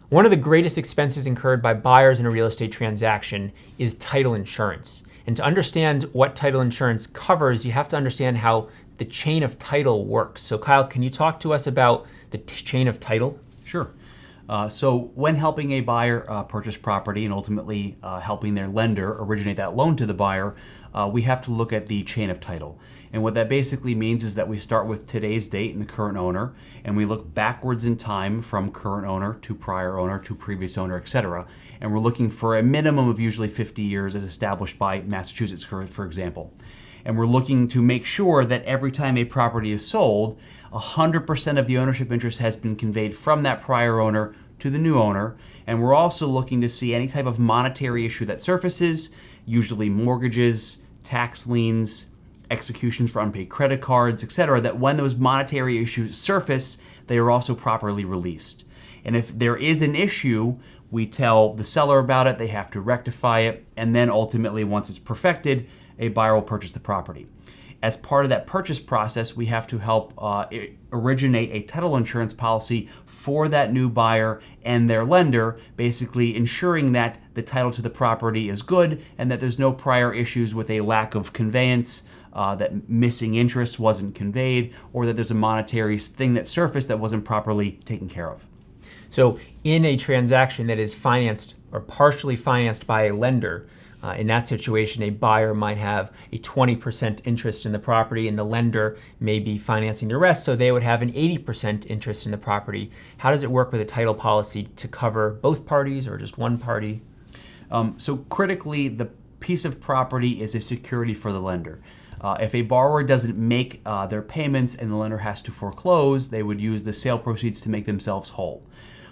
One of the greatest expenses incurred by buyers in a real estate transaction is title insurance. And to understand what title insurance covers, you have to understand how the chain of title works. So Kyle, can you talk to us about the chain of title? Sure. So when helping a buyer purchase property and ultimately helping their lender originate that loan to the buyer, we have to look at the chain of title. And what that basically means is that we start with today's date and the current owner, and we look backwards in time from current owner to prior owner to previous owner, etc. And we're looking for a minimum of usually 50 years as established by Massachusetts, for example. And we're looking to make sure that every time a property is sold, 100% of the ownership interest has been conveyed from that prior owner to the new owner. And we're also looking to see any type of monetary issue that surfaces, usually mortgages, tax liens, executions for unpaid credit cards, etc., that when those monetary issues surface, they are also properly released. And if there is an issue, we tell the seller about it, they have to rectify it, and then ultimately, once it's perfected, a buyer will purchase the property. As part of that purchase process, we have to help originate a title insurance policy for that new buyer and their lender, basically ensuring that the title to the property is good and that there's no prior issues with a lack of conveyance, that missing interest wasn't conveyed, or that there's a monetary thing that surfaced that wasn't properly taken care of. So in a transaction that is financed or partially financed by a lender, in that situation, a buyer might have a 20% interest in the property and the lender may be financing the rest, so they would have an 80% interest in the property. How does it work with a title policy to cover both parties or just one party? So critically, the piece of property is a security for the lender. If a borrower doesn't make their payments and the lender has to foreclose, they would use the sale proceeds to make themselves whole.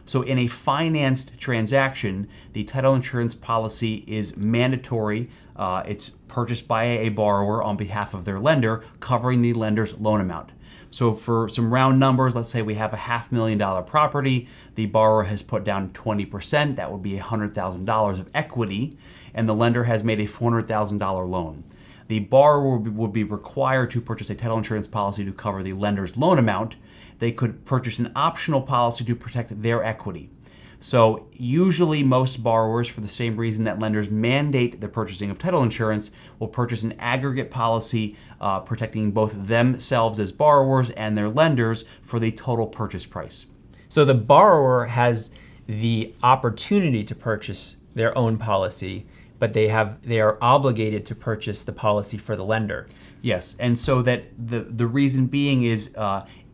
So in a financed transaction, the title insurance policy is mandatory. It's purchased by a borrower on behalf of their lender, covering the lender's loan amount. So for some round numbers, let's say we have a $500,000 property. The borrower has put down 20%. That would be $100,000 of equity, and the lender has made a $400,000 loan. The borrower would be required to purchase a title insurance policy to cover the lender's loan amount. They could purchase an optional policy to protect their equity. So usually most borrowers, for the same reason that lenders mandate the purchasing of title insurance, will purchase an aggregate policy protecting both themselves as borrowers and their lenders for the total purchase price. So the borrower has the opportunity to purchase their own policy, but they are obligated to purchase the policy for the lender. Yes, and so that the reason being is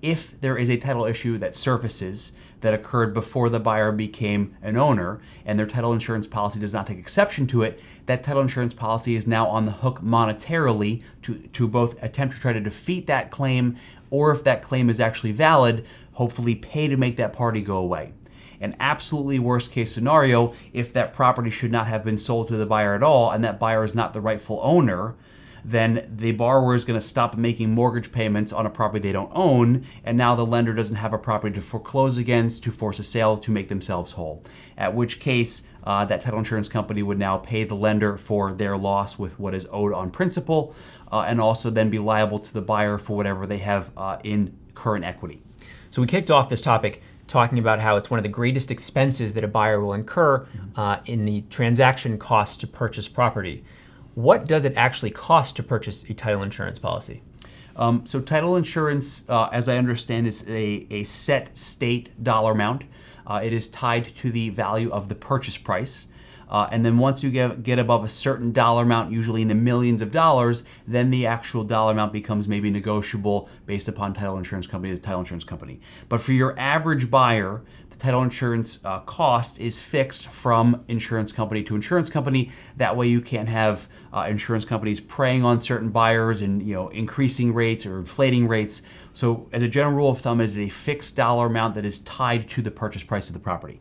if there is a title issue that surfaces that occurred before the buyer became an owner and their title insurance policy does not take exception to it, that title insurance policy is now on the hook monetarily to both attempt to try to defeat that claim, or if that claim is actually valid, hopefully pay to make that party go away. An absolutely worst case scenario, if that property should not have been sold to the buyer at all and that buyer is not the rightful owner, then the borrower is going to stop making mortgage payments on a property they don't own, and now the lender doesn't have a property to foreclose against, to force a sale, to make themselves whole. At which case, that title insurance company would now pay the lender for their loss with what is owed on principal, and also then be liable to the buyer for whatever they have in current equity. So we kicked off this topic talking about how it's one of the greatest expenses that a buyer will incur in the transaction cost to purchase property. What does it actually cost to purchase a title insurance policy? So title insurance, as I understand, is a set state dollar amount. It is tied to the value of the purchase price. And then once you get above a certain dollar amount, usually in the millions of dollars, then the actual dollar amount becomes maybe negotiable based upon title insurance company to title insurance company. But for your average buyer, the title insurance cost is fixed from insurance company to insurance company. That way you can't have insurance companies preying on certain buyers and increasing rates or inflating rates. So as a general rule of thumb, it is a fixed dollar amount that is tied to the purchase price of the property.